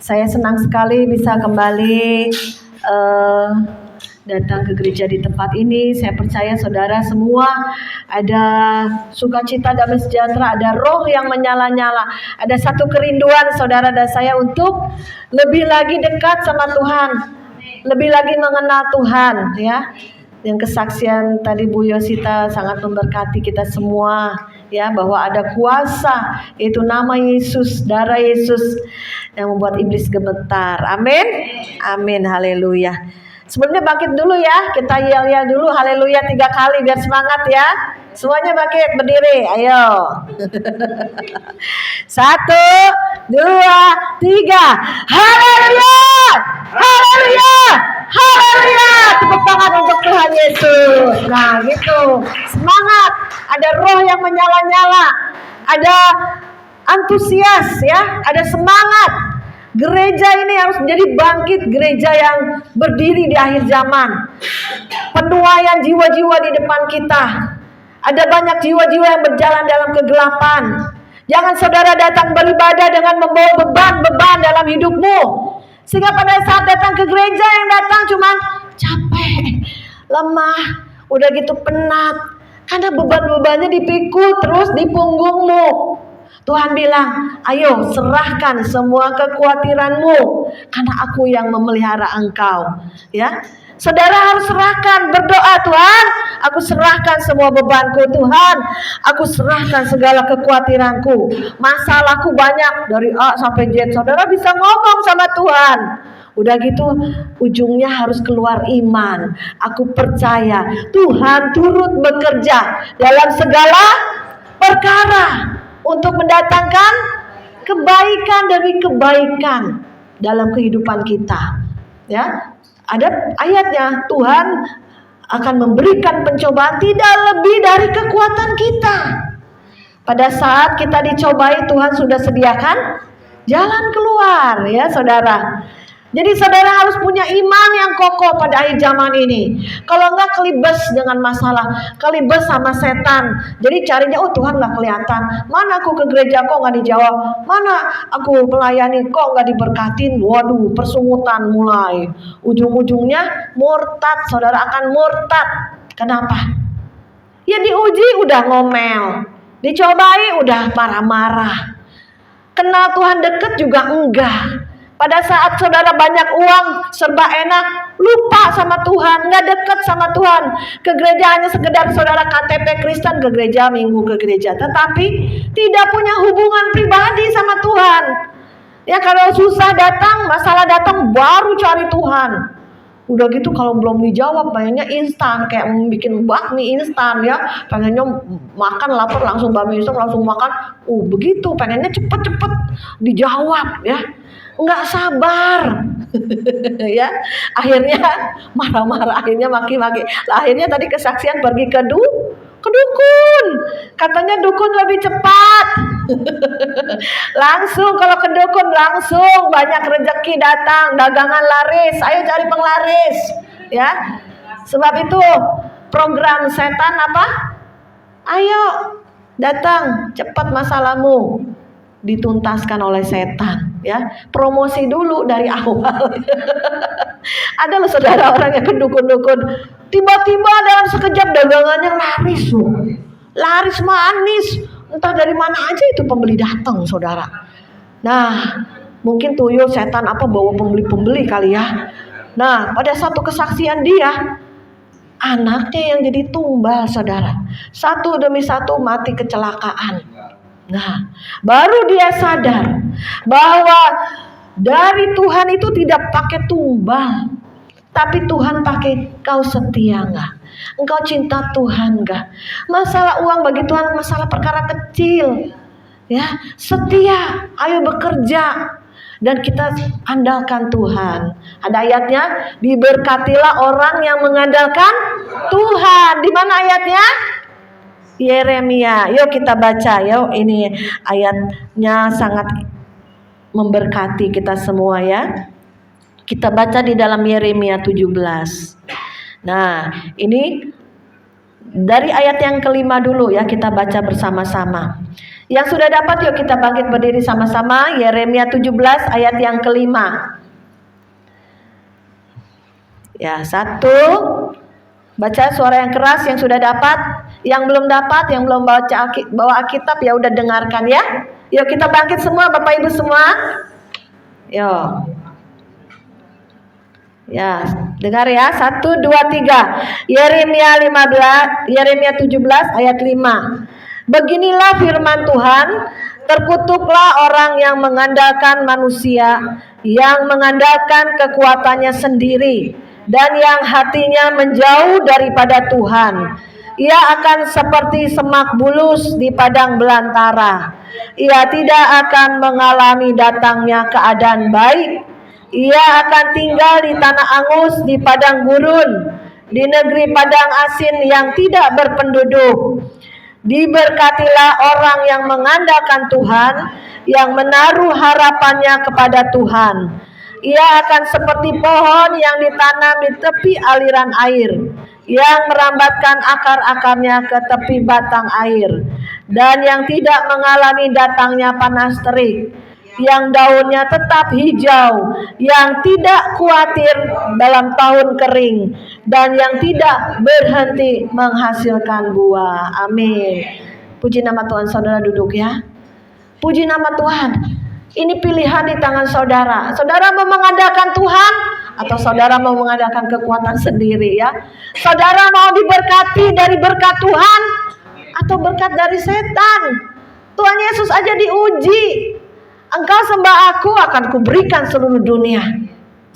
Saya senang sekali bisa kembali datang ke gereja di tempat ini. Saya percaya saudara semua ada sukacita, damai sejahtera, ada roh yang menyala-nyala. Ada satu kerinduan saudara dan saya untuk lebih lagi dekat sama Tuhan, lebih lagi mengenal Tuhan, ya. Yang kesaksian tadi Bu Yosita sangat memberkati kita semua, ya, bahwa ada kuasa, yaitu nama Yesus, darah Yesus yang membuat iblis gemetar. Amin, amin, haleluya. Sebelumnya bangkit dulu ya, kita yel-yel dulu haleluya 3 kali biar semangat ya. Semuanya bangkit, berdiri, ayo. 1, 2, 3, haleluya, haleluya, haleluya. Tepuk tangan untuk Tuhan Yesus. Nah gitu, semangat. Ada roh yang menyala-nyala, ada antusias ya, ada semangat. Gereja ini harus menjadi bangkit, gereja yang berdiri di akhir zaman. Penuaian jiwa-jiwa di depan kita. Ada banyak jiwa-jiwa yang berjalan dalam kegelapan. Jangan saudara datang beribadah dengan membawa beban-beban dalam hidupmu, sehingga pada saat datang ke gereja yang datang cuma capek, lemah, udah gitu penat, karena beban-bebannya dipikul terus di punggungmu. Tuhan bilang, ayo serahkan semua kekhawatiranmu, karena aku yang memelihara engkau. Ya, saudara harus serahkan, berdoa, Tuhan, aku serahkan semua bebanku, Tuhan, aku serahkan segala kekhawatiranku, masalahku banyak dari A sampai Z. Saudara bisa ngomong sama Tuhan. Udah gitu ujungnya harus keluar iman. Aku percaya Tuhan turut bekerja dalam segala perkara untuk mendatangkan kebaikan demi kebaikan dalam kehidupan kita. Ya, ada ayatnya, Tuhan akan memberikan pencobaan tidak lebih dari kekuatan kita. Pada saat kita dicobai, Tuhan sudah sediakan jalan keluar, ya saudara. Jadi saudara harus punya iman yang kokoh pada akhir zaman ini. Kalau enggak kelibas dengan masalah, kelibas sama setan. Jadi carinya, oh Tuhan enggak kelihatan. Mana aku ke gereja kok enggak dijawab? Mana aku melayani kok enggak diberkatin? Waduh, persungutan mulai. Ujung-ujungnya murtad, saudara akan murtad. Kenapa? Ya diuji udah ngomel, dicobai udah marah-marah. Kenal Tuhan deket juga enggak. Pada saat saudara banyak uang, serba enak, lupa sama Tuhan, nggak dekat sama Tuhan. Ke gereja hanya sekedar saudara KTP Kristen, ke gereja, minggu ke gereja, tetapi tidak punya hubungan pribadi sama Tuhan. Ya, kalau susah datang, masalah datang, baru cari Tuhan. Udah gitu kalau belum dijawab, pengennya instan, kayak bikin bakmi instan ya. Pengennya makan lapar langsung bakmi instan, langsung makan. Begitu, pengennya cepet-cepet dijawab ya. Nggak sabar. Ya, akhirnya marah-marah, akhirnya maki-maki. Akhirnya tadi kesaksian pergi ke dukun. Katanya dukun lebih cepat. Langsung kalau ke dukun langsung banyak rezeki datang, dagangan laris. Ayo cari penglaris, ya. Sebab itu program setan apa? Ayo datang, cepat masalahmu dituntaskan oleh setan, ya. Promosi dulu dari awal. Ada loh saudara orang yang ke dukun-dukun, tiba-tiba dalam sekejap dagangannya laris loh. Laris manis, entah dari mana aja itu pembeli datang, saudara. Nah, mungkin tuyul setan apa bawa pembeli-pembeli kali ya. Nah, pada satu kesaksian dia, anaknya yang jadi tumbal, saudara. Satu demi satu mati kecelakaan. Nah, baru dia sadar bahwa dari Tuhan itu tidak pakai tumbal, tapi Tuhan pakai kau setia enggak? Engkau cinta Tuhan enggak? Masalah uang bagi Tuhan masalah perkara kecil. Ya, setia, ayo bekerja dan kita andalkan Tuhan. Ada ayatnya, diberkatilah orang yang mengandalkan Tuhan. Di mana ayatnya? Yeremia. Yuk kita baca, yuk. Ini ayatnya sangat memberkati kita semua ya. Kita baca di dalam Yeremia 17. Nah, ini dari ayat yang kelima dulu ya, kita baca bersama-sama. Yang sudah dapat, yuk kita bangkit berdiri sama-sama. Yeremia 17 ayat yang kelima. Ya, 1. Baca suara yang keras yang sudah dapat. Yang belum dapat, yang belum bawa Alkitab, ya udah dengarkan ya. Yuk kita bangkit semua Bapak Ibu semua. Yuk. Ya, dengar ya. 1, 2, 3. Yeremia 17 ayat 5. Beginilah firman Tuhan, terkutuklah orang yang mengandalkan manusia, yang mengandalkan kekuatannya sendiri, dan yang hatinya menjauh daripada Tuhan. Ia akan seperti semak bulus di padang belantara. Ia tidak akan mengalami datangnya keadaan baik. Ia akan tinggal di tanah angus, di padang gurun, di negeri padang asin yang tidak berpenduduk. Diberkatilah orang yang mengandalkan Tuhan, yang menaruh harapannya kepada Tuhan. Ia akan seperti pohon yang ditanam di tepi aliran air, yang merambatkan akar-akarnya ke tepi batang air, dan yang tidak mengalami datangnya panas terik, yang daunnya tetap hijau, yang tidak khawatir dalam tahun kering, dan yang tidak berhenti menghasilkan buah. Amin. Puji nama Tuhan. Saudara duduk ya. Puji nama Tuhan. Ini pilihan di tangan saudara. Saudara mau mengandalkan Tuhan atau saudara mau mengandalkan kekuatan sendiri ya. Saudara mau diberkati dari berkat Tuhan atau berkat dari setan. Tuhan Yesus aja diuji. Engkau sembah aku, akan kuberikan seluruh dunia.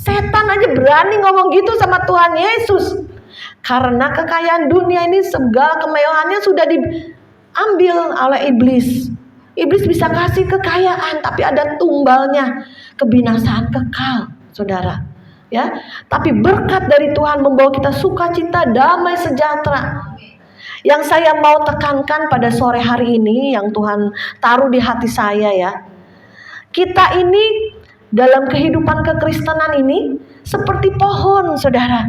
Setan aja berani ngomong gitu sama Tuhan Yesus. Karena kekayaan dunia ini, segala kemewahannya sudah diambil oleh iblis. Iblis bisa kasih kekayaan, tapi ada tumbalnya, kebinasaan kekal, saudara. Ya, tapi berkat dari Tuhan membawa kita sukacita, damai, sejahtera. Yang saya mau tekankan pada sore hari ini, yang Tuhan taruh di hati saya ya. Kita ini dalam kehidupan kekristenan ini seperti pohon, saudara.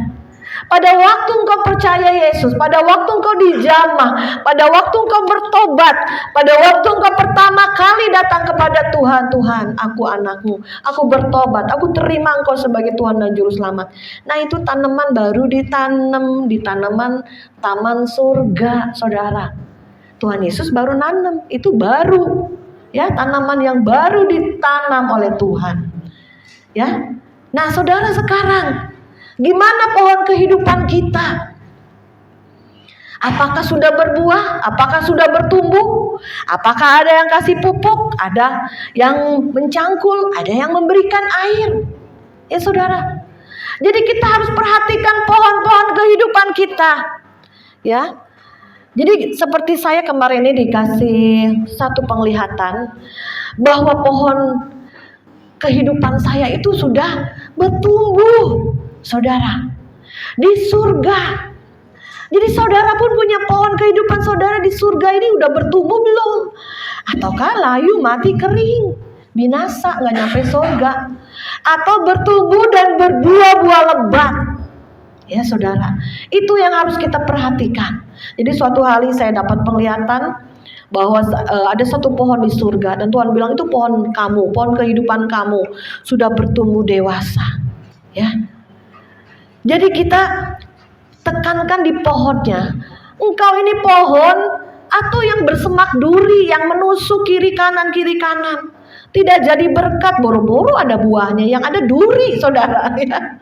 Pada waktu engkau percaya Yesus, pada waktu engkau dijamah, pada waktu engkau bertobat, pada waktu engkau pertama kali datang kepada Tuhan, Tuhan, aku anakmu, aku bertobat, aku terima engkau sebagai Tuhan dan Juru Selamat. Nah, itu tanaman baru ditanam di tanaman taman surga, saudara. Tuhan Yesus baru nanam, itu baru. Ya, tanaman yang baru ditanam oleh Tuhan. Ya. Nah, saudara, sekarang gimana pohon kehidupan kita? Apakah sudah berbuah? Apakah sudah bertumbuh? Apakah ada yang kasih pupuk? Ada yang mencangkul? Ada yang memberikan air? Ya, saudara. Jadi kita harus perhatikan pohon-pohon kehidupan kita. Ya. Jadi seperti saya kemarin ini dikasih satu penglihatan bahwa pohon kehidupan saya itu sudah bertumbuh, saudara, di surga. Jadi saudara pun punya pohon kehidupan saudara di surga ini udah bertumbuh belum? Ataukah layu mati kering, binasa, nggak nyampe surga? Atau bertumbuh dan berbuah-buah lebat? Ya, saudara, itu yang harus kita perhatikan. Jadi suatu hari saya dapat penglihatan bahwa ada satu pohon di surga, dan Tuhan bilang itu pohon kamu, pohon kehidupan kamu sudah bertumbuh dewasa. Ya, jadi kita tekankan di pohonnya. Engkau ini pohon atau yang bersemak duri, yang menusuk kiri kanan, tidak jadi berkat, boro-boro ada buahnya, yang ada duri, saudara. Ya.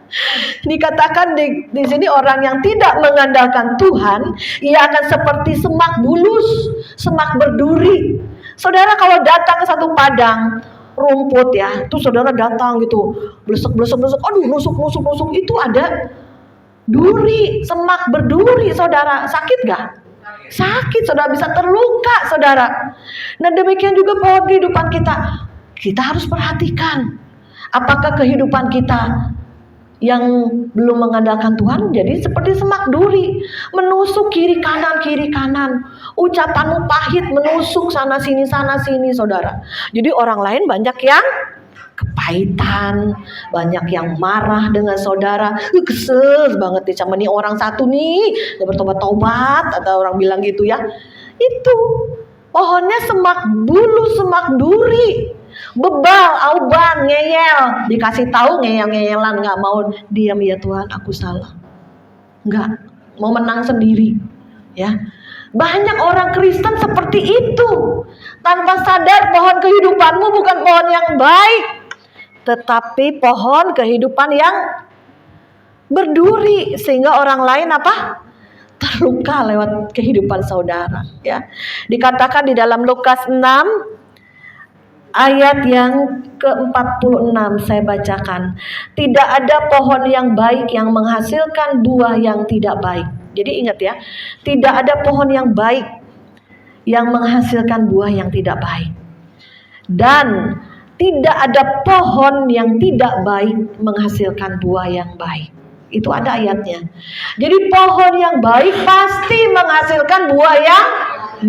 Dikatakan di sini orang yang tidak mengandalkan Tuhan, ia akan seperti semak bulus, semak berduri. Saudara, kalau datang ke satu padang rumput ya, tuh saudara datang gitu, blesek, aduh nusuk, itu ada duri, semak berduri, saudara. Sakit gak? Sakit, saudara, bisa terluka, saudara. Nah, demikian juga pohon kehidupan kita. Kita harus perhatikan apakah kehidupan kita yang belum mengandalkan Tuhan jadi seperti semak duri, menusuk kiri kanan, ucapanmu pahit, menusuk sana sini, saudara. Jadi orang lain banyak yang kepahitan, banyak yang marah dengan saudara, kesel banget nih sama nih orang satu nih, gak bertobat-tobat, atau orang bilang gitu ya. Itu Pohonnya semak bulu, semak duri, bebal, auban, ngeyel. Dikasih tahu ngeyel-ngeyelan, nggak mau diam. Ya Tuhan, aku salah. Nggak mau menang sendiri. Ya, banyak orang Kristen seperti itu, tanpa sadar pohon kehidupanmu bukan pohon yang baik, tetapi pohon kehidupan yang berduri, sehingga orang lain terluka lewat kehidupan saudara. Ya, dikatakan di dalam Lukas 6 ayat yang ke-46, saya bacakan. Tidak ada pohon yang baik yang menghasilkan buah yang tidak baik. Jadi ingat ya, tidak ada pohon yang baik yang menghasilkan buah yang tidak baik. Dan tidak ada pohon yang tidak baik menghasilkan buah yang baik. Itu ada ayatnya. Jadi pohon yang baik pasti menghasilkan buah yang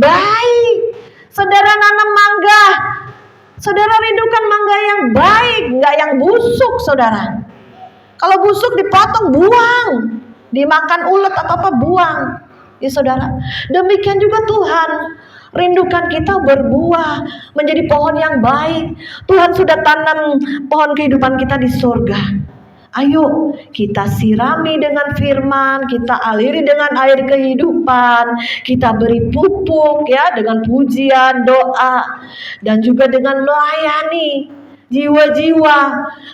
baik. Saudara nanam mangga, saudara rindukan mangga yang baik, nggak yang busuk, saudara. Kalau busuk dipotong, buang. Dimakan ulet atau apa, buang. Ya saudara, demikian juga Tuhan rindukan kita berbuah, menjadi pohon yang baik. Tuhan sudah tanam pohon kehidupan kita di surga. Ayo kita sirami dengan firman, kita aliri dengan air kehidupan, kita beri pupuk ya dengan pujian, doa, dan juga dengan melayani jiwa-jiwa,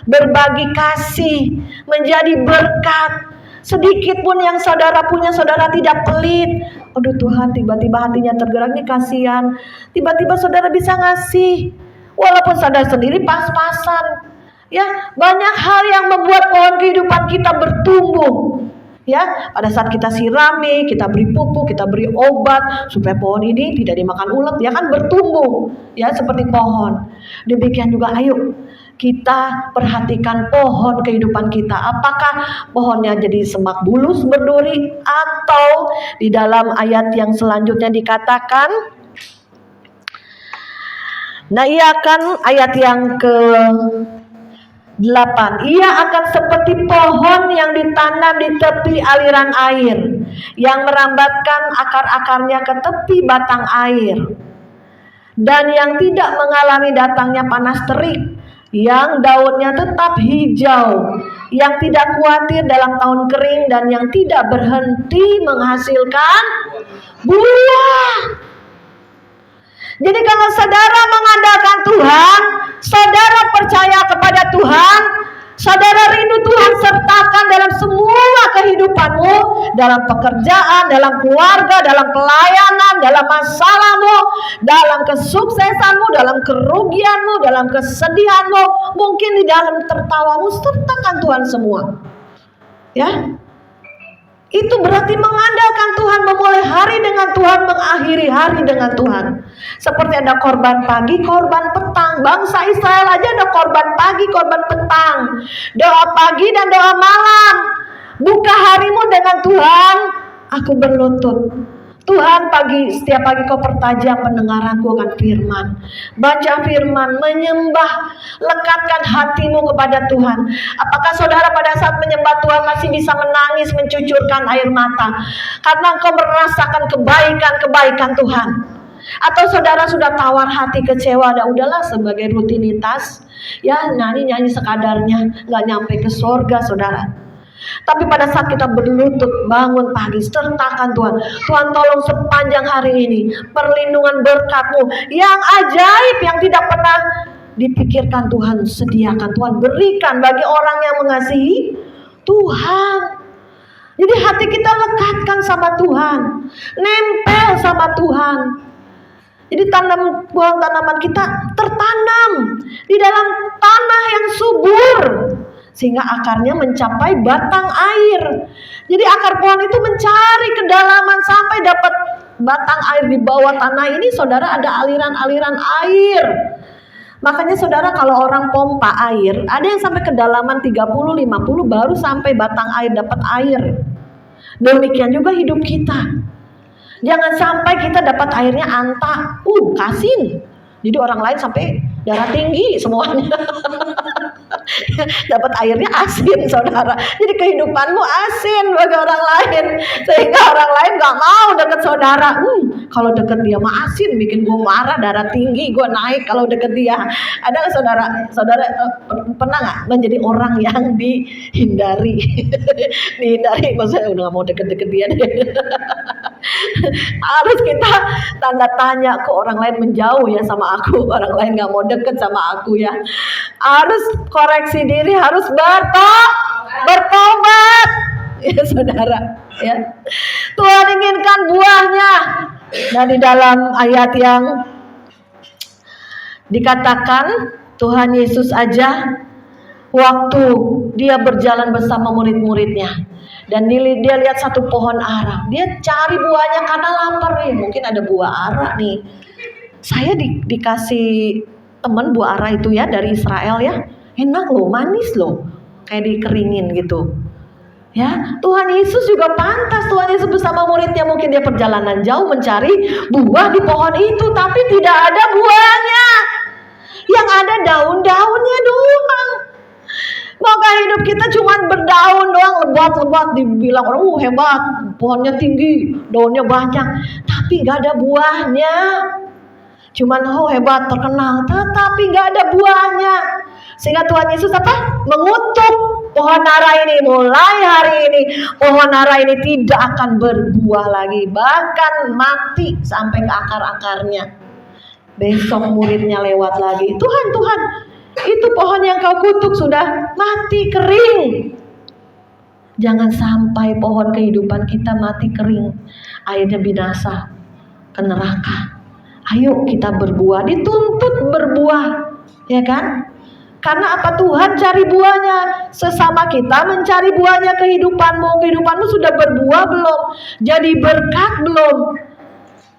berbagi kasih, menjadi berkat. Sedikit pun yang saudara punya, saudara tidak pelit. Aduh Tuhan, tiba-tiba hatinya tergerak, nih kasihan. Tiba-tiba saudara bisa ngasih, walaupun saudara sendiri pas-pasan. Ya, banyak hal yang membuat pohon kehidupan kita bertumbuh. Ya, pada saat kita sirami, kita beri pupuk, kita beri obat supaya pohon ini tidak dimakan ulat, ya kan, bertumbuh. Ya, seperti pohon. Demikian juga ayo kita perhatikan pohon kehidupan kita. Apakah pohonnya jadi semak bulus berduri, atau di dalam ayat yang selanjutnya dikatakan, nah ia akan ayat yang ke-8, ia akan seperti pohon yang ditanam di tepi aliran air, yang merambatkan akar-akarnya ke tepi batang air, dan yang tidak mengalami datangnya panas terik, yang daunnya tetap hijau, yang tidak khawatir dalam tahun kering, dan yang tidak berhenti menghasilkan buah. Jadi kalau saudara mengandalkan Tuhan, saudara percaya kepada Tuhan, saudara rindu Tuhan sertakan dalam semua kehidupanmu, dalam pekerjaan, dalam keluarga, dalam pelayanan, dalam masalahmu, dalam kesuksesanmu, dalam kerugianmu, dalam kesedihanmu, mungkin di dalam tertawamu, sertakan Tuhan semua. Ya, itu berarti mengandalkan Tuhan, memulai hari dengan Tuhan, mengakhiri hari dengan Tuhan. Seperti ada korban pagi, korban petang. Bangsa Israel aja ada korban pagi, korban petang. Doa pagi dan doa malam. Buka harimu dengan Tuhan. Aku berlutut. Tuhan, setiap pagi kau pertajam pendengaranku akan firman. Baca firman, menyembah, lekatkan hatimu kepada Tuhan. Apakah saudara pada saat menyembah Tuhan masih bisa menangis, mencucurkan air mata karena engkau merasakan kebaikan Tuhan? Atau saudara sudah tawar hati, kecewa, udahlah sebagai rutinitas, ya nyanyi sekadarnya, gak nyampe ke surga saudara. Tapi pada saat kita berlutut, bangun pagi, sertakan Tuhan. Tuhan, tolong sepanjang hari ini perlindungan berkat-Mu yang ajaib, yang tidak pernah dipikirkan Tuhan, sediakan Tuhan, berikan bagi orang yang mengasihi Tuhan. Jadi hati kita lekatkan sama Tuhan, nempel sama Tuhan. Jadi tanaman kita tertanam di dalam tanah yang subur, sehingga akarnya mencapai batang air. Jadi akar pohon itu mencari kedalaman sampai dapat batang air. Di bawah tanah ini saudara ada aliran-aliran air. Makanya saudara kalau orang pompa air, ada yang sampai kedalaman 30-50 baru sampai batang air, dapat air. Demikian juga hidup kita. Jangan sampai kita dapat airnya anta, asin. Jadi orang lain sampai darah tinggi semuanya. Dapat airnya asin saudara. Jadi kehidupanmu asin bagi orang lain, sehingga orang lain gak mau dekat saudara. Kalau deket dia mah asin, bikin gue marah, darah tinggi gue naik kalau deket dia. Ada nggak saudara pernah nggak menjadi orang yang dihindari? Dihindari, maksudnya udah nggak mau deket-deket dia deh. Harus kita tanda tanya ke orang lain, menjauh ya sama aku, orang lain nggak mau deket sama aku ya. Harus koreksi diri, harus bertobat ya saudara ya. Tuhan inginkan buahnya. Nah di dalam ayat yang dikatakan Tuhan Yesus aja waktu dia berjalan bersama murid-muridnya dan dia lihat satu pohon ara, dia cari buahnya karena lapar nih. Mungkin ada buah ara nih. Saya dikasih temen buah ara itu ya dari Israel ya, enak loh, manis loh, kayak dikeringin gitu ya. Tuhan Yesus juga pantas, Tuhan Yesus bersama muridnya mungkin dia perjalanan jauh mencari buah di pohon itu, tapi tidak ada buahnya, yang ada daun-daunnya doang. Maka hidup kita cuma berdaun doang, lebat-lebat, dibilang orang hebat, pohonnya tinggi, daunnya banyak, tapi gak ada buahnya. Cuman hebat, terkenal, tetapi gak ada buahnya. Sehingga Tuhan Yesus mengutuk pohon ara ini. Mulai hari ini pohon ara ini tidak akan berbuah lagi, bahkan mati sampai ke akar-akarnya. Besok muridnya lewat lagi, Tuhan, itu pohon yang kau kutuk sudah mati kering. Jangan sampai pohon kehidupan kita mati kering, akhirnya binasa ke neraka. Ayo kita berbuah, dituntut berbuah, ya kan? Karena apa? Tuhan cari buahnya. Sesama kita mencari buahnya kehidupanmu sudah berbuah belum? Jadi berkat belum?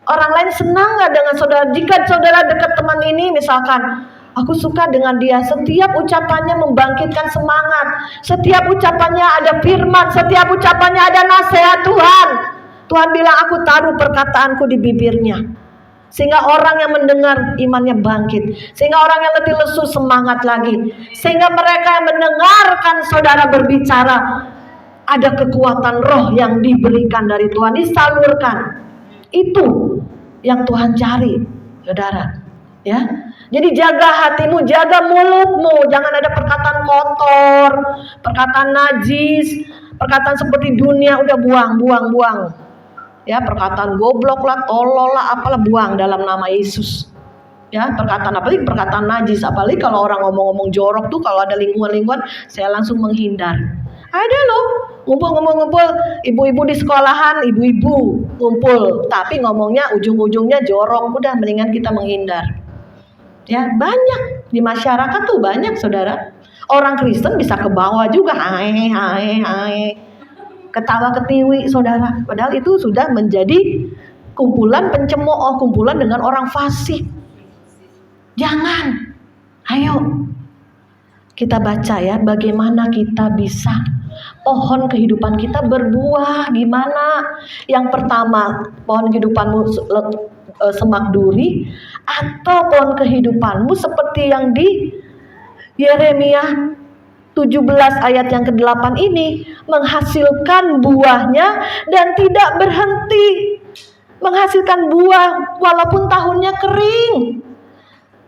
Orang lain senang gak dengan saudara? Jika saudara dekat teman ini misalkan, aku suka dengan dia, setiap ucapannya membangkitkan semangat, setiap ucapannya ada firman, setiap ucapannya ada nasihat Tuhan. Tuhan bilang aku taruh perkataanku di bibirnya, sehingga orang yang mendengar imannya bangkit, sehingga orang yang lebih lesu semangat lagi, sehingga mereka yang mendengarkan saudara berbicara ada kekuatan roh yang diberikan dari Tuhan, disalurkan. Itu yang Tuhan cari, saudara. Ya, jadi jaga hatimu, jaga mulutmu, jangan ada perkataan kotor, perkataan najis, perkataan seperti dunia, udah buang. Ya, perkataan goblok lah, tolol lah, apalah, buang dalam nama Yesus. Ya, perkataan apalagi perkataan najis, apalagi kalau orang ngomong-ngomong jorok tuh, kalau ada lingkungan saya langsung menghindar. Ada loh, ngumpul ibu-ibu di sekolahan, ibu-ibu ngumpul, tapi ngomongnya ujung-ujungnya jorok, udah mendingan kita menghindar. Ya, banyak di masyarakat tuh banyak saudara. Orang Kristen bisa ke bawah juga, hai. Ketawa ketiwi saudara. Padahal itu sudah menjadi kumpulan pencemooh, kumpulan dengan orang fasik. Jangan. Ayo. Kita baca ya, bagaimana kita bisa pohon kehidupan kita berbuah gimana? Yang pertama, pohon kehidupanmu semak duri, atau pohon kehidupanmu seperti yang di Yeremia 17 ayat yang ke-8 ini, menghasilkan buahnya dan tidak berhenti. Menghasilkan buah walaupun tahunnya kering.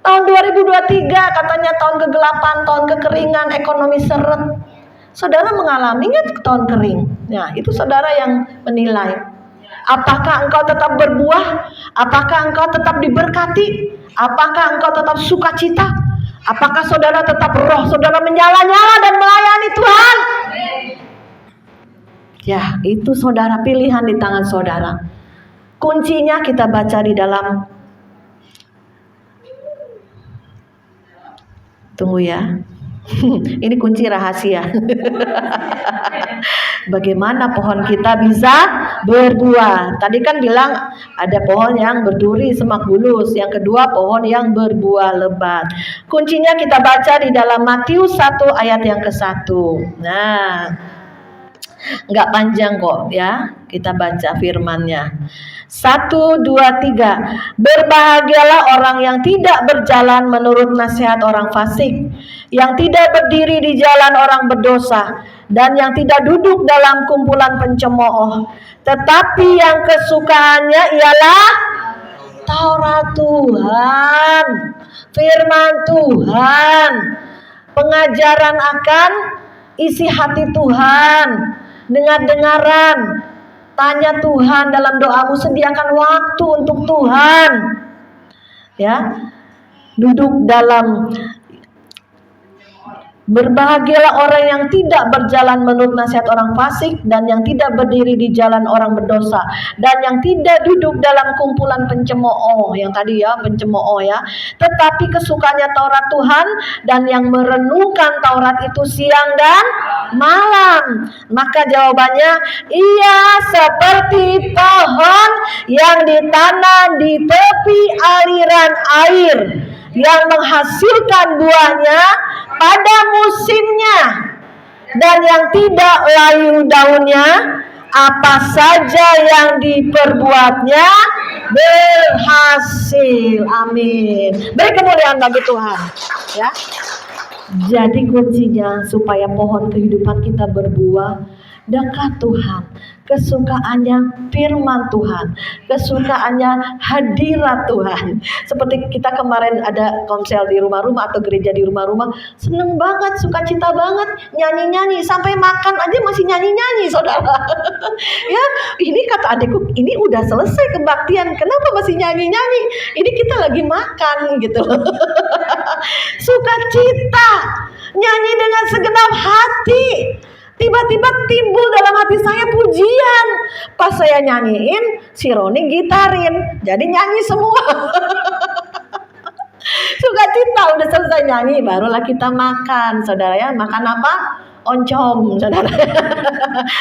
Tahun 2023 katanya tahun ke-8, tahun kekeringan, ekonomi seret. Saudara mengalami nggak tahun kering? Nah, itu saudara yang menilai. Apakah engkau tetap berbuah? Apakah engkau tetap diberkati? Apakah engkau tetap sukacita? Apakah saudara tetap roh saudara menyala-nyala dan melayani Tuhan? Ya, itu saudara, pilihan di tangan saudara. Kuncinya kita baca di dalam, tunggu ya. Ini kunci rahasia. Bagaimana pohon kita bisa berbuah? Tadi kan bilang ada pohon yang berduri semak bulus, yang kedua pohon yang berbuah lebat. Kuncinya kita baca di dalam Matius 1 ayat yang ke-1. Nah, nggak panjang kok ya, kita baca firmannya. 1, 2, 3. Berbahagialah orang yang tidak berjalan menurut nasihat orang fasik, yang tidak berdiri di jalan orang berdosa, dan yang tidak duduk dalam kumpulan pencemooh, tetapi yang kesukaannya ialah Taurat Tuhan, firman Tuhan, pengajaran akan isi hati Tuhan, dengar-dengaran, tanya Tuhan dalam doamu, sediakan waktu untuk Tuhan. Ya, duduk dalam Berbahagialah orang yang tidak berjalan menurut nasihat orang fasik, dan yang tidak berdiri di jalan orang berdosa, dan yang tidak duduk dalam kumpulan pencemooh, yang tadi ya pencemooh ya, tetapi kesukaannya Taurat Tuhan, dan yang merenungkan Taurat itu siang dan malam. Maka jawabannya, ia seperti pohon yang ditanam di tepi aliran air, yang menghasilkan buahnya pada musimnya, dan yang tidak layu daunnya. Apa saja yang diperbuatnya berhasil. Amin. Beri kemuliaan bagi Tuhan. Ya. Jadi kuncinya supaya pohon kehidupan kita berbuah, dekat Tuhan, kesukaannya firman Tuhan, kesukaannya hadirat Tuhan. Seperti kita kemarin ada komsel di rumah-rumah atau gereja di rumah-rumah, seneng banget, sukacita banget, nyanyi-nyanyi, sampai makan aja masih nyanyi-nyanyi, saudara. Ya, ini kata adikku, ini udah selesai kebaktian, kenapa masih nyanyi-nyanyi? Ini kita lagi makan gitu. Sukacita, nyanyi dengan segenap hati. Tiba-tiba timbul dalam hati saya pujian. Pas saya nyanyiin, si Roni gitarin. Jadi nyanyi semua. Sukacita, udah selesai nyanyi, barulah kita makan, saudara ya. Makan apa? Oncom, saudara.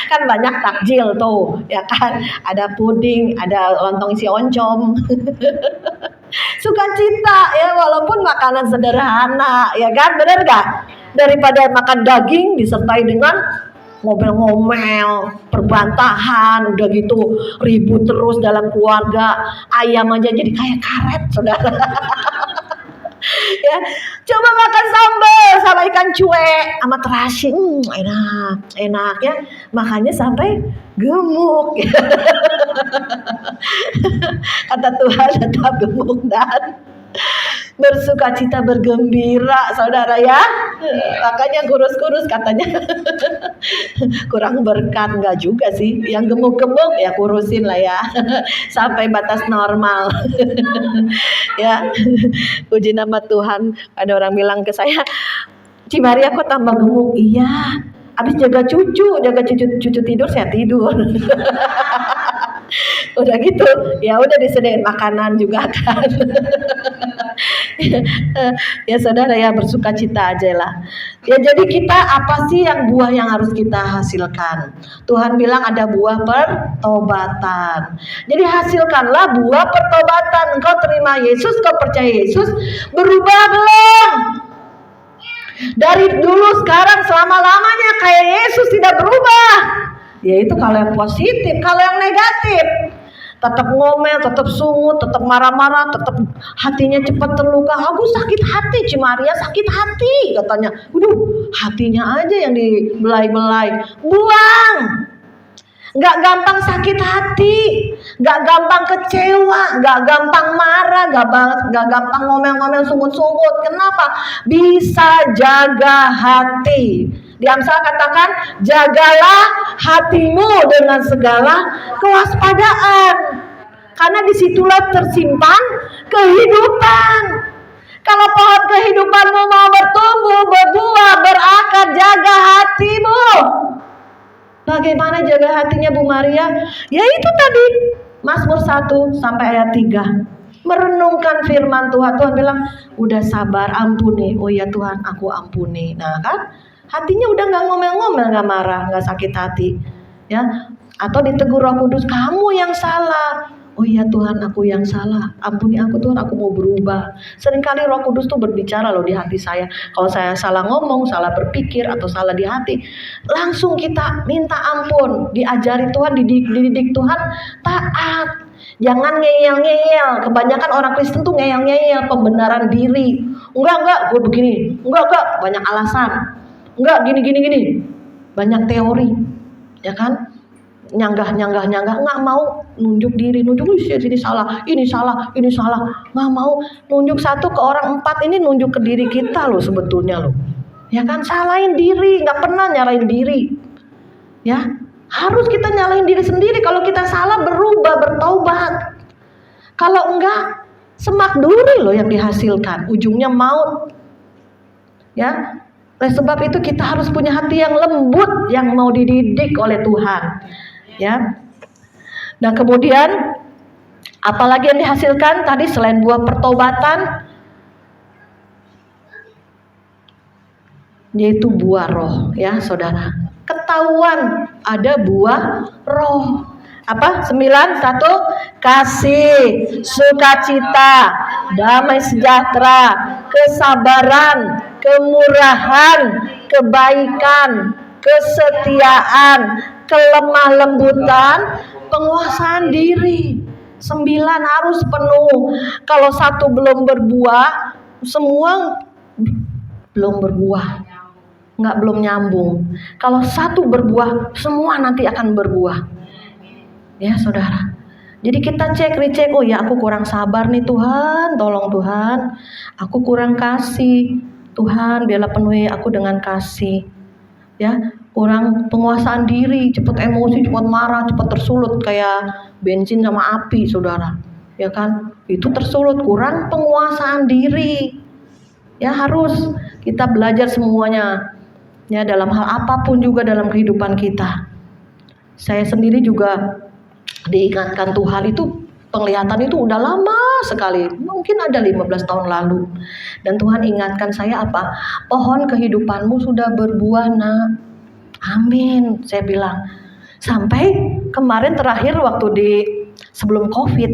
Kan banyak takjil tuh, ya kan. Ada puding, ada lontong isi oncom. Sukacita ya, walaupun makanan sederhana, ya kan, benar gak? Daripada makan daging disertai dengan ngomel-ngomel, perbantahan, udah gitu ribut terus dalam keluarga, ayam aja jadi kayak karet, saudara. Ya, coba makan sambal sama ikan cuek sama terasi, enak ya, makanya sampai gemuk. Kata Tuhan, tetap gemuk dan bersukacita, bergembira, saudara ya. Makanya kurus-kurus katanya kurang berkat. Enggak juga sih, yang gemuk-gemuk ya kurusin lah ya sampai batas normal. Ya, puji nama Tuhan. Ada orang bilang ke saya, Ci Maria kok tambah gemuk? Iya, habis jaga cucu tidur, saya tidur. Udah gitu, ya udah disediain makanan juga kan. Ya saudara ya, bersukacita aja lah. Ya jadi kita apa sih yang buah yang harus kita hasilkan? Tuhan bilang ada buah pertobatan. Jadi hasilkanlah buah pertobatan. Engkau terima Yesus, kau percaya Yesus, berubah belum? Dari dulu sekarang selama-lamanya kayak Yesus tidak berubah. Ya itu kalau yang positif. Kalau yang negatif, tetap ngomel, tetap sungut, tetap marah-marah, tetap hatinya cepat terluka. Aku sakit hati, Ci Maria sakit hati katanya. Hatinya aja yang dibelai-belai. Buang. Gak gampang sakit hati, gak gampang kecewa, gak gampang marah, gak gampang ngomel-ngomel, sungut-sungut. Kenapa? Bisa jaga hati. Di Amsal katakan, jagalah hatimu dengan segala kewaspadaan, karena disitulah tersimpan kehidupan. Kalau pohon kehidupanmu mau bertumbuh, berbuah, berakar, jaga hatimu. Bagaimana jaga hatinya Bu Maria? Ya itu tadi, Mazmur 1 sampai ayat 3. Merenungkan firman Tuhan. Tuhan bilang, udah sabar, ampuni. Oh ya Tuhan, aku ampuni. Nah kan, hatinya udah gak ngomel-ngomel, gak marah, gak sakit hati. Ya, atau ditegur Roh Kudus, kamu yang salah. Oh iya Tuhan, aku yang salah, ampuni aku Tuhan, aku mau berubah. Seringkali Roh Kudus tuh berbicara loh di hati saya. Kalau saya salah ngomong, salah berpikir, atau salah di hati, langsung kita minta ampun. Diajari Tuhan, dididik Tuhan, taat. Jangan ngeyel-ngeyel. Kebanyakan orang Kristen tuh ngeyel-ngeyel, pembenaran diri. Enggak, gue begini. Enggak, banyak alasan. Enggak, gini. banyak teori, ya kan? Nyanggah, nggak mau nunjuk diri, ini salah, nggak mau nunjuk satu ke orang, 4 ini nunjuk ke diri kita loh sebetulnya loh, ya kan? Salahin diri, nggak pernah nyalahin diri, ya harus kita nyalahin diri sendiri. Kalau kita salah berubah, bertaubat, kalau enggak semak duri loh yang dihasilkan, ujungnya maut, ya. Oleh sebab itu kita harus punya hati yang lembut, yang mau dididik oleh Tuhan, ya. Dan kemudian apalagi yang dihasilkan tadi selain buah pertobatan, yaitu buah roh, ya saudara. Ketahuan ada buah roh. Apa? 9, 1, kasih, sukacita, damai sejahtera, kesabaran, kemurahan, kebaikan, kesetiaan, kelemah lembutan, penguasaan diri. 9 harus penuh. Kalau 1 belum berbuah, semua belum berbuah, belum nyambung. Kalau 1 berbuah, semua nanti akan berbuah, ya saudara. Jadi kita recheck, oh ya aku kurang sabar nih Tuhan, tolong Tuhan, aku kurang kasih, Tuhan biarlah penuhi aku dengan kasih, ya. Kurang penguasaan diri, cepat emosi, cepat marah, cepat tersulut kayak bensin sama api, saudara, ya kan? Itu tersulut, kurang penguasaan diri, ya. Harus kita belajar semuanya, ya, dalam hal apapun juga dalam kehidupan kita. Saya sendiri juga diingatkan Tuhan itu, penglihatan itu udah lama sekali, mungkin ada 15 tahun lalu. Dan Tuhan ingatkan saya apa? Pohon kehidupanmu sudah berbuah, nak. Amin, saya bilang. Sampai kemarin terakhir waktu sebelum COVID.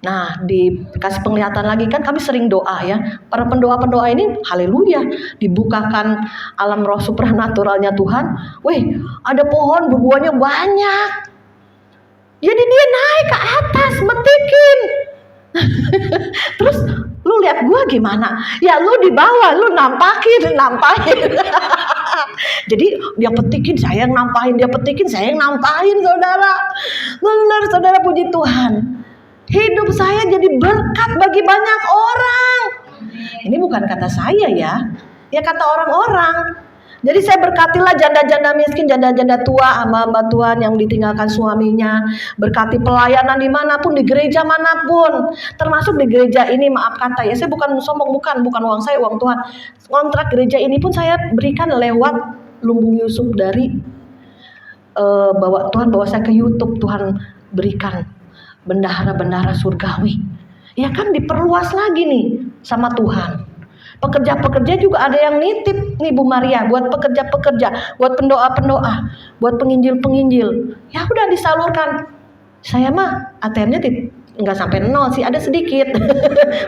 Nah, dikasih penglihatan lagi, kan kami sering doa, ya. Para pendoa-pendoa ini haleluya, dibukakan alam roh supranaturalnya Tuhan. Weh, ada pohon berbuahnya banyak. Jadi dia naik ke atas metikin. Terus lu lihat gua gimana? Ya lu di bawah, lu nampahin. Jadi dia petikin, saya yang nampahin, dia petikin, saya yang nampahin, saudara. Benar, saudara, puji Tuhan. Hidup saya jadi berkat bagi banyak orang. Ini bukan kata saya, ya kata orang-orang. Jadi saya berkatilah janda-janda miskin, janda-janda tua, hamba-hamba Tuhan yang ditinggalkan suaminya. Berkati pelayanan dimanapun, di gereja manapun. Termasuk di gereja ini, maaf kata ya, saya bukan sombong, bukan uang saya, uang Tuhan. Kontrak gereja ini pun saya berikan lewat Lumbung Yusuf dari Tuhan bawa saya ke YouTube. Tuhan berikan bendahara-bendahara surgawi. Ya kan, diperluas lagi nih sama Tuhan. Pekerja-pekerja juga ada yang nitip nih Bu Maria, buat pekerja-pekerja, buat pendoa-pendoa, buat penginjil-penginjil. Ya udah disalurkan. Saya mah ATM-nya nggak sampai 0 sih, ada sedikit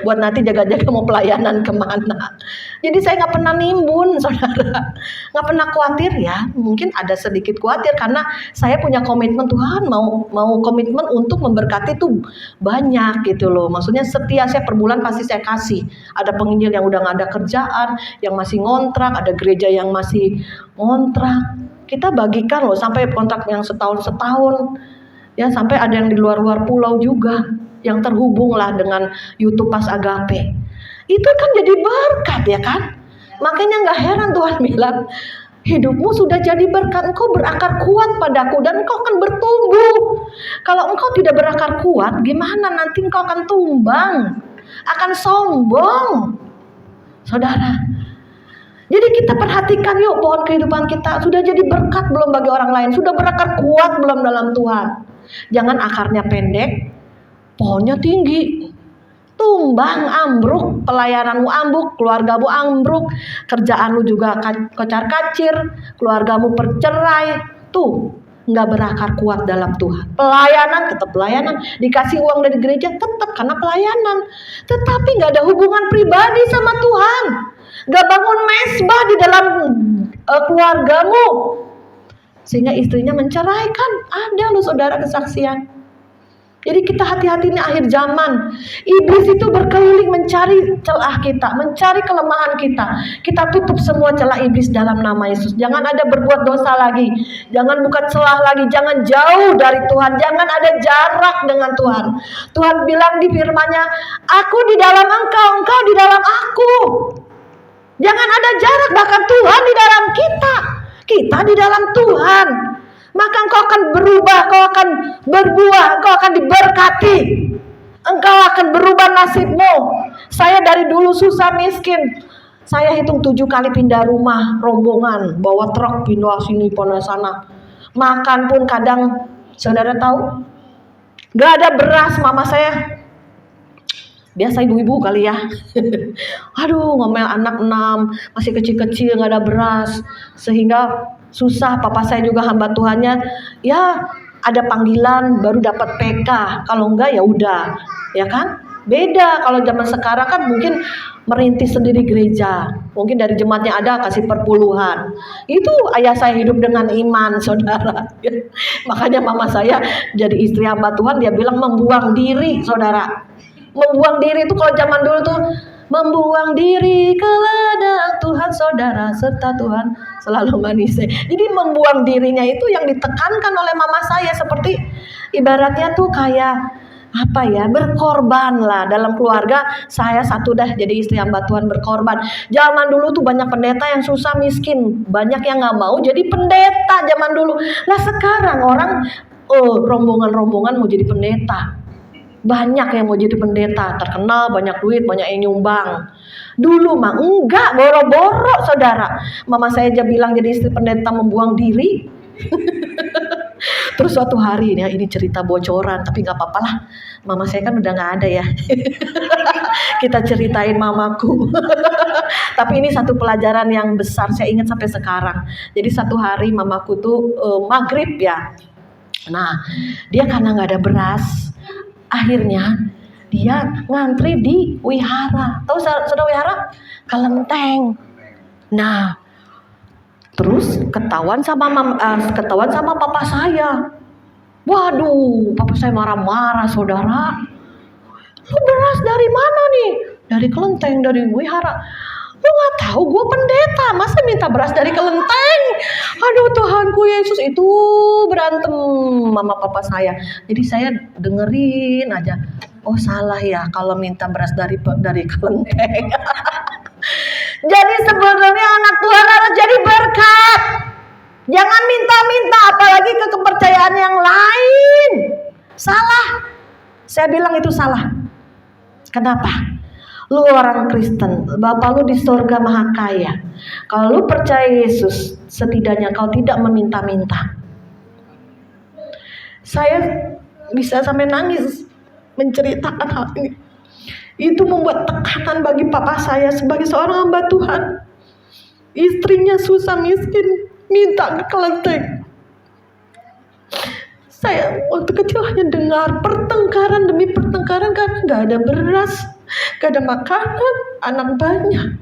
buat nanti jaga-jaga mau pelayanan kemana. Jadi saya nggak pernah nimbun, saudara, nggak pernah khawatir, ya. Mungkin ada sedikit khawatir karena saya punya komitmen, Tuhan mau komitmen untuk memberkati tuh banyak gitu loh. Maksudnya setia, saya per bulan pasti saya kasih. Ada penginjil yang udah nggak ada kerjaan, yang masih ngontrak, ada gereja yang masih ngontrak. Kita bagikan loh sampai kontrak yang setahun. Ya, sampai ada yang di luar-luar pulau juga yang terhubung lah dengan YouTube Pas Agape. Itu kan jadi berkat, ya kan? Makanya gak heran Tuhan bilang, hidupmu sudah jadi berkat, engkau berakar kuat padaku dan engkau akan bertumbuh. Kalau engkau tidak berakar kuat, gimana nanti engkau akan tumbang, akan sombong, saudara. Jadi kita perhatikan yuk, pohon kehidupan kita sudah jadi berkat belum bagi orang lain, sudah berakar kuat belum dalam Tuhan. Jangan akarnya pendek, pohonnya tinggi, tumbang, ambruk, pelayananmu ambruk, keluargamu ambruk, kerjaanmu juga kocar-kacir, keluargamu bercerai, tuh nggak berakar kuat dalam Tuhan. Pelayanan tetap pelayanan, dikasih uang dari gereja tetap karena pelayanan, tetapi nggak ada hubungan pribadi sama Tuhan, nggak bangun mesbah di dalam keluargamu. Sehingga istrinya menceraikan. Ada loh saudara kesaksian. Jadi kita hati-hati ini akhir zaman. Iblis itu berkeliling mencari celah kita, mencari kelemahan kita. Kita tutup semua celah iblis dalam nama Yesus. Jangan ada berbuat dosa lagi. Jangan buka celah lagi. Jangan jauh dari Tuhan. Jangan ada jarak dengan Tuhan. Tuhan bilang di firman-Nya, aku di dalam engkau, engkau di dalam aku. Jangan ada jarak, bahkan Tuhan di dalam kita. Kita di dalam Tuhan. Maka engkau akan berubah, engkau akan berbuah, engkau akan diberkati. Engkau akan berubah nasibmu. Saya dari dulu susah miskin. Saya hitung 7 kali pindah rumah, rombongan, bawa truk pindah sini, pindah sana. Makan pun kadang, saudara tahu, gak ada beras mama saya. Biasa ibu-ibu kali ya. Aduh, ngomel anak 6, masih kecil-kecil gak ada beras. Sehingga susah, papa saya juga hamba Tuhannya, ya ada panggilan baru dapat PK, kalau enggak ya udah, ya kan? Beda kalau zaman sekarang kan mungkin merintis sendiri gereja, mungkin dari jemaatnya ada kasih perpuluhan. Itu ayah saya hidup dengan iman, saudara. Makanya mama saya jadi istri hamba Tuhan, dia bilang membuang diri, saudara. Membuang diri itu kalau zaman dulu tuh membuang diri ke ladang Tuhan, saudara, serta Tuhan selalu manis. Jadi membuang dirinya itu yang ditekankan oleh mama saya, seperti ibaratnya tuh kayak apa ya, berkorban lah dalam keluarga. Saya satu dah jadi istri hamba Tuhan berkorban. Zaman dulu tuh banyak pendeta yang susah miskin, banyak yang nggak mau jadi pendeta zaman dulu. Nah sekarang orang rombongan-rombongan mau jadi pendeta. Banyak yang mau jadi pendeta, terkenal, banyak duit, banyak yang nyumbang. Dulu mah enggak, boro-boro, saudara. Mama saya aja bilang jadi istri pendeta membuang diri. Terus suatu hari, ya ini cerita bocoran, tapi gak apa-apa lah. Mama saya kan udah gak ada ya. Kita ceritain mamaku. Tapi ini satu pelajaran yang besar, saya ingat sampai sekarang. Jadi satu hari mamaku tuh maghrib ya. Nah, dia karena gak ada beras, akhirnya dia ngantri di wihara. Tahu saudara wihara? Kelenteng. Nah, terus ketahuan sama papa saya. Waduh, papa saya marah-marah, saudara. Lu beras dari mana nih? Dari kelenteng, dari wihara. Lu gak tahu gue pendeta, masa minta beras dari kelenteng? Aduh Tuhanku Yesus, itu berantem mama papa saya. Jadi saya dengerin aja. Oh salah ya kalau minta beras dari kelenteng. Jadi sebenarnya anak Tuhan harus jadi berkat. Jangan minta-minta, apalagi ke kepercayaan yang lain. Salah. Saya bilang itu salah. Kenapa? Lu orang Kristen, Bapak lu di surga maha kaya. Kalau lu percaya Yesus, setidaknya kau tidak meminta-minta. Saya bisa sampai nangis menceritakan hal ini. Itu membuat tekanan bagi papa saya sebagai seorang hamba Tuhan. Istrinya susah miskin, minta ke kelenteng. Saya waktu kecil hanya dengar pertengkaran demi pertengkaran karena gak ada beras, gak ada makanan, anak banyak.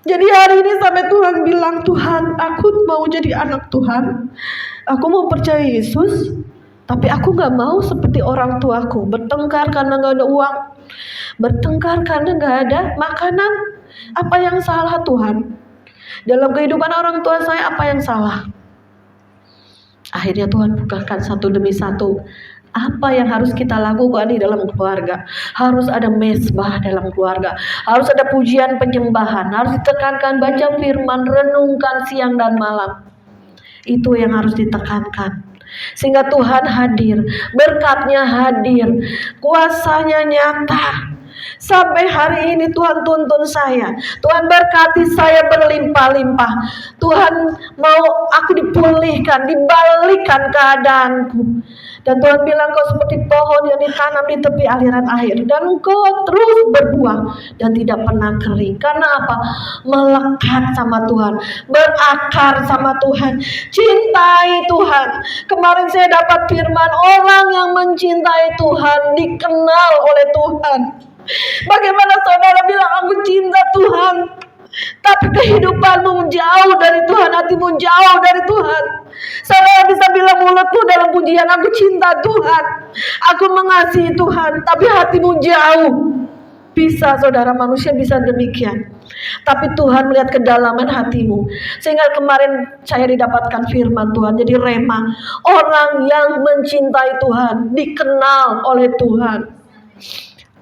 Jadi hari ini sampai Tuhan bilang, Tuhan, aku mau jadi anak Tuhan. Aku mau percaya Yesus, tapi aku gak mau seperti orang tuaku, bertengkar karena gak ada uang, bertengkar karena gak ada makanan. Apa yang salah Tuhan? Dalam kehidupan orang tua saya apa yang salah? Akhirnya Tuhan bukakan satu demi satu. Apa yang harus kita lakukan di dalam keluarga? Harus ada mezbah dalam keluarga. Harus ada pujian penyembahan. Harus ditekankan baca firman, renungkan siang dan malam. Itu yang harus ditekankan. Sehingga Tuhan hadir, berkatnya hadir, kuasanya nyata. Sampai hari ini Tuhan tuntun saya, Tuhan berkati saya berlimpah-limpah. Tuhan mau aku dipulihkan, dibalikkan keadaanku. Dan Tuhan bilang kau seperti pohon yang ditanam di tepi aliran air, dan engkau terus berbuah dan tidak pernah kering. Karena apa? Melekat sama Tuhan, berakar sama Tuhan, cintai Tuhan. Kemarin saya dapat firman, orang yang mencintai Tuhan dikenal oleh Tuhan. Bagaimana saudara bilang aku cinta Tuhan, tapi kehidupanmu jauh dari Tuhan, hatimu jauh dari Tuhan. Saudara bisa bilang mulutmu dalam pujian, aku cinta Tuhan, aku mengasihi Tuhan, tapi hatimu jauh. Bisa saudara, manusia bisa demikian. Tapi Tuhan melihat kedalaman hatimu. Sehingga kemarin saya didapatkan firman Tuhan. Jadi rema, orang yang mencintai Tuhan, dikenal oleh Tuhan.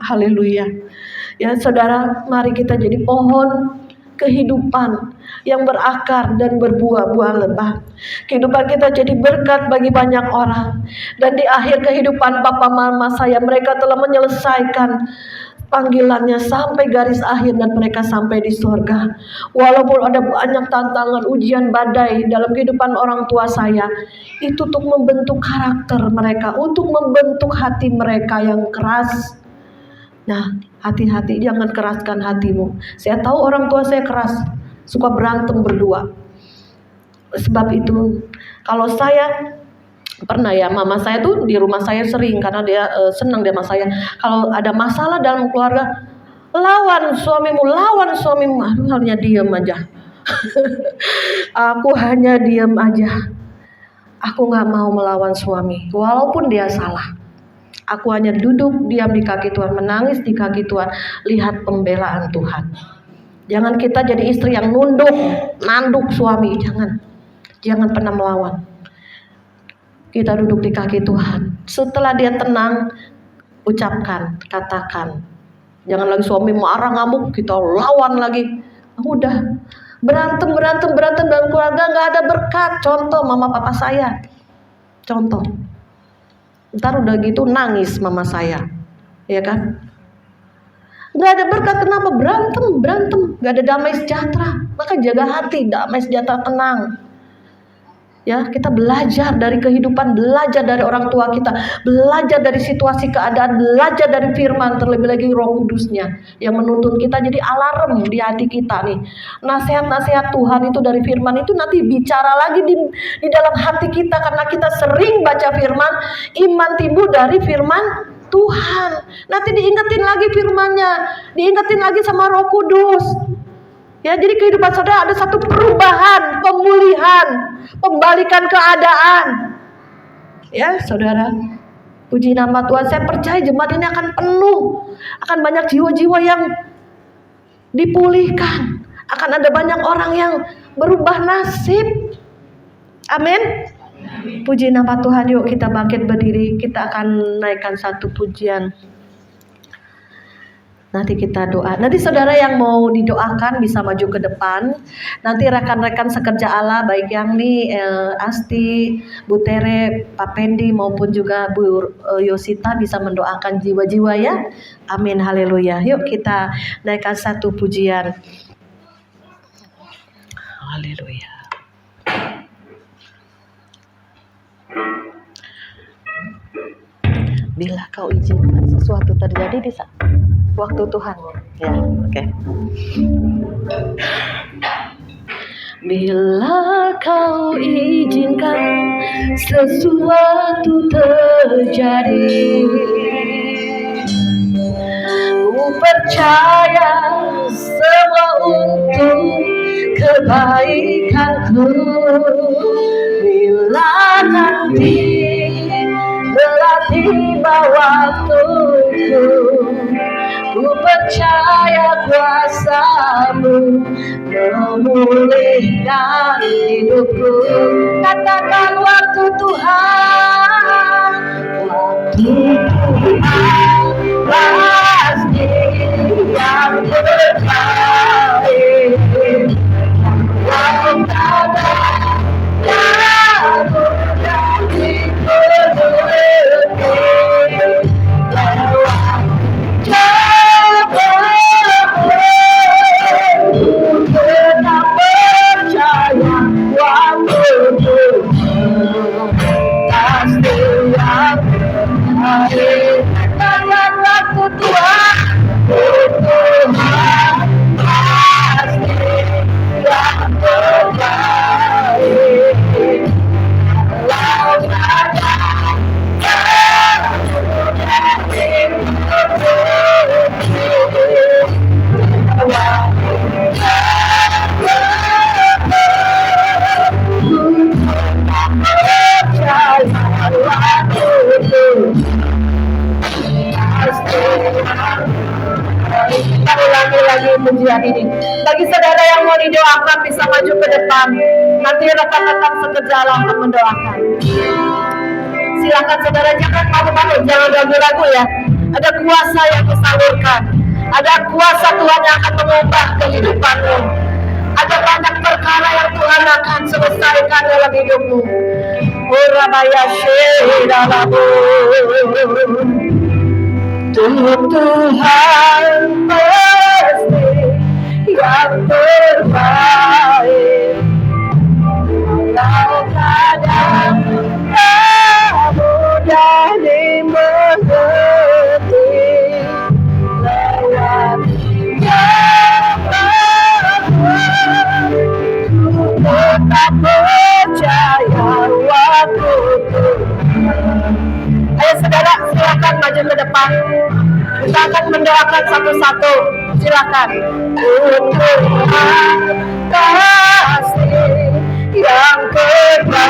Haleluya. Ya saudara, mari kita jadi pohon kehidupan yang berakar dan berbuah-buah lebat. Kehidupan kita jadi berkat bagi banyak orang. Dan di akhir kehidupan papa mama saya, mereka telah menyelesaikan panggilannya sampai garis akhir dan mereka sampai di surga. Walaupun ada banyak tantangan, ujian, badai dalam kehidupan orang tua saya, itu untuk membentuk karakter mereka, untuk membentuk hati mereka yang keras. Nah, hati-hati, jangan keraskan hatimu. Saya tahu orang tua saya keras, suka berantem berdua. Sebab itu, kalau saya pernah ya, mama saya tuh di rumah saya sering, karena dia senang dia sama saya. Kalau ada masalah dalam keluarga, lawan suamimu. Aku hanya diam aja. Aku hanya diam aja. Aku nggak mau melawan suami, walaupun dia salah. Aku hanya duduk diam di kaki Tuhan, menangis di kaki Tuhan, lihat pembelaan Tuhan. Jangan kita jadi istri yang nanduk suami, jangan pernah melawan. Kita duduk di kaki Tuhan. Setelah dia tenang, ucapkan, katakan. Jangan lagi suami marah ngamuk, kita lawan lagi. Udah berantem dalam keluarga, nggak ada berkat. Contoh mama papa saya. Contoh. Ntar udah gitu nangis mama saya, ya kan? Nggak ada berkat, kenapa? Berantem, nggak ada damai sejahtera. Maka jaga hati, damai sejahtera, tenang. Ya, kita belajar dari kehidupan, belajar dari orang tua kita, belajar dari situasi keadaan, belajar dari firman, terlebih lagi Roh Kudusnya yang menuntun kita jadi alarm di hati kita nih. Nasihat-nasihat Tuhan itu dari firman itu nanti bicara lagi di dalam hati kita, karena kita sering baca firman, iman timbul dari firman Tuhan. Nanti diingetin lagi firmannya, diingetin lagi sama Roh Kudus. Ya, jadi kehidupan saudara ada satu perubahan, pemulihan, pembalikan keadaan. Ya, saudara. Puji nama Tuhan, saya percaya jemaat ini akan penuh. Akan banyak jiwa-jiwa yang dipulihkan. Akan ada banyak orang yang berubah nasib. Amin. Puji nama Tuhan, yuk kita bangkit berdiri. Kita akan naikkan satu pujian. Nanti kita doa. Nanti saudara yang mau didoakan bisa maju ke depan. Nanti rekan-rekan sekerja Allah, baik yang nih Asti, Bu Tere, Pak Pendi maupun juga Bu Yosita bisa mendoakan jiwa-jiwa ya. Amin, haleluya. Yuk kita naikkan satu pujian. Haleluya. Bila kau izinkan sesuatu terjadi di saat waktu Tuhan, ya, oke. Bila kau izinkan sesuatu terjadi, ku percaya semua untuk kebaikanku. Bila nanti telah tiba waktuku, ku percaya kuasa-Mu memulihkan hidupku. Katakan waktu Tuhan, waktu Tuhan pasti yang terbaik. Yang ada aku jadi penuh lewat tetap percaya waktu Tuhan pasti yang terbaik. Katakan waktu Tuhan, waktu Tuhan didoakan bisa maju ke depan. Nanti rekan-rekan sekerjala akan mendoakan. Silakan saudara, jangan malu-malu, jangan ragu-ragu ya. Ada kuasa yang disalurkan. Ada kuasa Tuhan yang akan mengubah kehidupanmu. Ada banyak perkara yang Tuhan akan selesaikan dalam hidupmu. Urabaya Shedalabu. Tuhan pasti yang terbaik. Walau kadang tak mudah dimengerti, lewat tetap percaya waktu. Ayo saudara, silakan maju ke depan. Kita akan mendoakan satu-satu. Silakan. Tuhan kasih yang terbaik,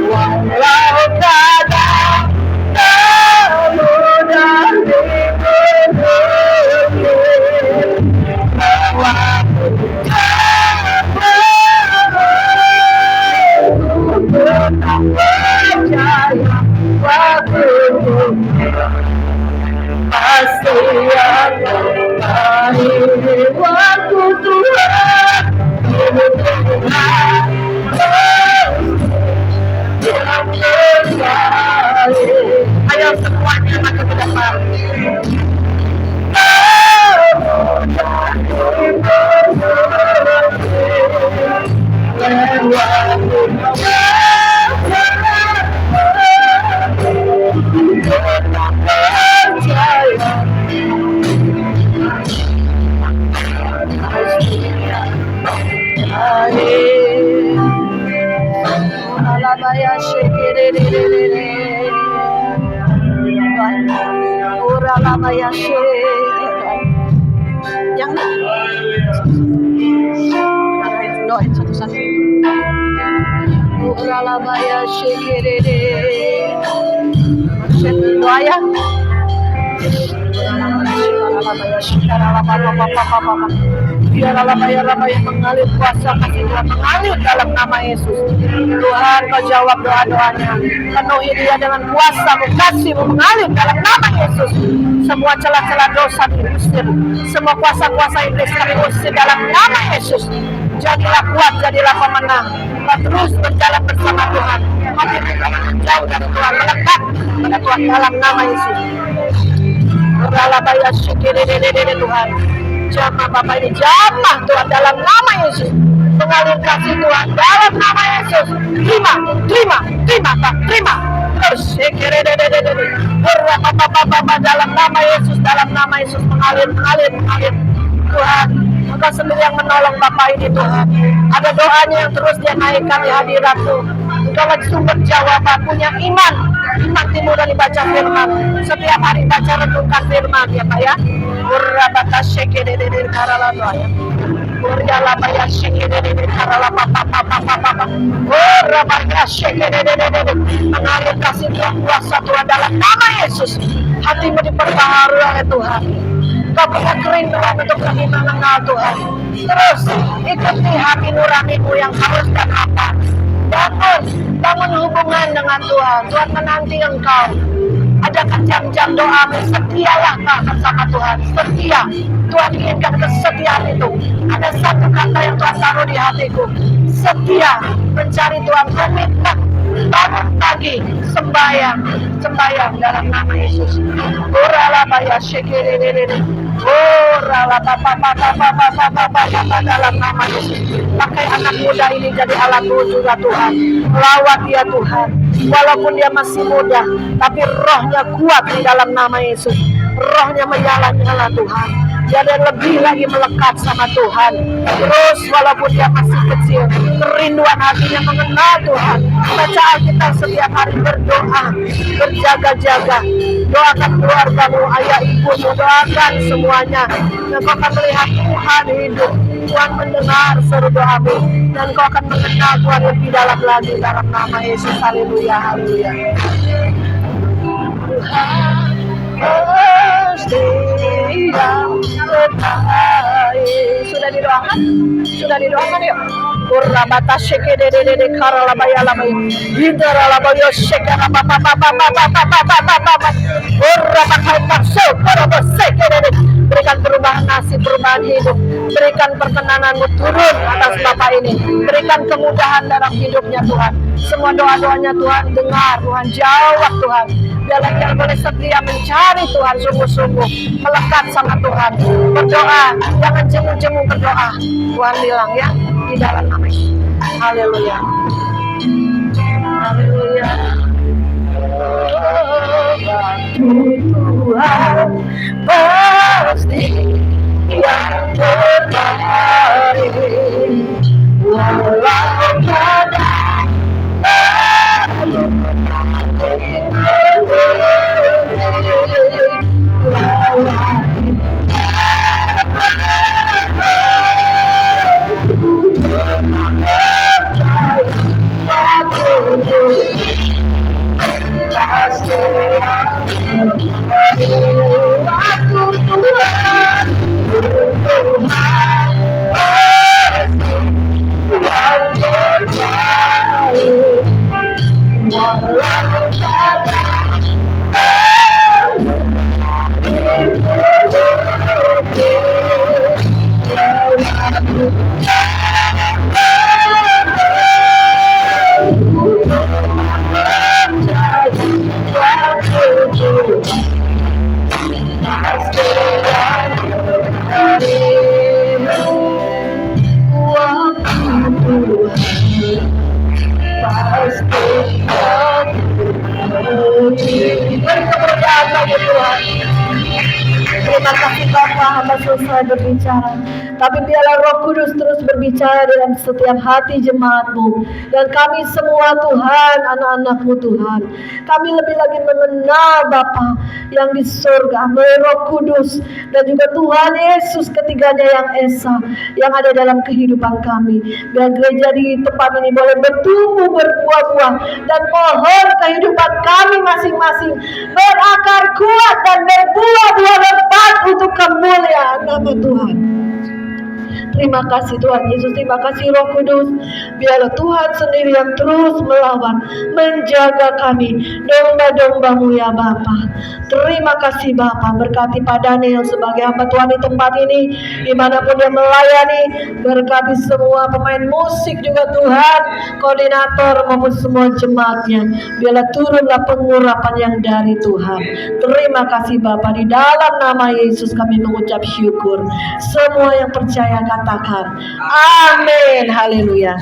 walau kadang tak mudah dimengerti, waktu tetap percaya waktu pasti yang terbaik. Waktu Tuhan yang terbaik. Ayo semuanya maju ke depan. Jangan doain satu-satu. Doa ya. Biarlah mengalir kuasa kasih Tuhan, mengalir dalam nama Yesus. Tuhan, kau jawab doa-doanya. Penuhi dia dengan kuasa-Mu, kasih-Mu mengalir dalam nama Yesus. Semua celah-celah dosa diusir, semua kuasa-kuasa iblis kami usir dalam nama Yesus. Jadilah kuat, jadilah pemenang. Kau terus berjalan bersama Tuhan. Hati jauh dari Tuhan, melekat pada Tuhan dalam nama Yesus. Beralabaya syukur Tuhan. Jamah Bapak ini, jamah Tuhan dalam nama Yesus. Mengalir kasih Tuhan dalam nama Yesus. Terima, Pak, terima. Terus Bapak dalam nama Yesus, mengalir Tuhan. Engkau sendiri yang menolong Bapak ini Tuhan. Ada doanya yang terus dia naikkan di hadirat-Mu. Engkau lagi sumber jawaban, punya iman timbul dari baca firman. Setiap hari baca renungkan firman ya Pak ya. Urabata shekedede karalaba ya. Urabata ya shekedede karalaba papa. Urabata shekedede. Mengalir kasih Tuhan, kuasa Tuhan dalam nama Yesus. Hatimu diperbaharui oleh Tuhan. Kau punya kerinduan untuk lebih mengenal Tuhan. Terus ikuti hati nuranimu yang harus dan apa. Bangun hubungan dengan Tuhan. Tuhan menanti engkau. Ada jam-jam doamu, setialah Kak bersama Tuhan. Setia. Tuhan inginkan kesetiaan itu. Ada satu kata yang Tuhan taruh di hatiku. Setia mencari Tuhan, komitmen. Bangun pagi, sembahyang dalam nama Yesus. Uralabaya shekedede. Uralabaya dalam nama Yesus. Pakai anak muda ini jadi alat juga Tuhan. Lawat dia Tuhan. Walaupun dia masih muda, tapi rohnya kuat di dalam nama Yesus. Rohnya menyala-nyala Tuhan. Dia lebih lagi melekat sama Tuhan. Terus walaupun dia masih kecil, kerinduan hatinya mengenal Tuhan. Baca Alkitab setiap hari, berdoa, berjaga-jaga. Doakan keluargamu, ayah ibumu, doakan semuanya. Dan kau akan melihat Tuhan hidup. Tuhan mendengar seru doamu. Dan kau akan mengenal Tuhan lebih dalam lagi dalam nama Yesus. Haleluya, haleluya. Tuhan Sudah didoakan? Sudah didoakan yuk. Urabata sheke de karalabaya labaya. Hindaralabaya sheke berikan perubahan nasib, perubahan hidup, berikan perkenananmu turun atas Bapak ini, berikan kemudahan dalam hidupnya Tuhan. Semua doa-doanya Tuhan dengar, Tuhan jawab Tuhan. Biarlah dia boleh setia mencari Tuhan sungguh-sungguh, melekat sama Tuhan, berdoa, jangan jemu-jemu berdoa. Tuhan bilang ya, di dalam nama Yesus. Haleluya. Haleluya. Tuhan pasti yang terbaik, walau kadang Terima kasih Bapa, hamba selesai berbicara. Tapi biarlah Roh Kudus terus berbicara dalam setiap hati jemaat-Mu. Dan kami semua Tuhan, anak-anak-Mu Tuhan. Kami lebih lagi mengenal Bapa yang di surga, melalui Roh Kudus. Dan juga Tuhan Yesus ketiganya yang esa, yang ada dalam kehidupan kami. Biar gereja di tempat ini boleh bertumbuh, berbuah-buah. Dan pohon kehidupan kami masing-masing berakar kuat dan berbuah-buah lebat untuk kemuliaan nama Tuhan. Terima kasih Tuhan Yesus, terima kasih Roh Kudus. Biarlah Tuhan sendiri yang terus melawan, menjaga kami, domba-domba-Mu ya Bapa. Terima kasih Bapa, berkati Pak Daniel sebagai hamba Tuhan di tempat ini, dimanapun dia melayani. Berkati semua pemain musik juga Tuhan, koordinator maupun semua jemaatnya. Biarlah turunlah pengurapan yang dari Tuhan. Terima kasih Bapa, di dalam nama Yesus kami mengucap syukur. Semua yang percaya katakan amin. Haleluya.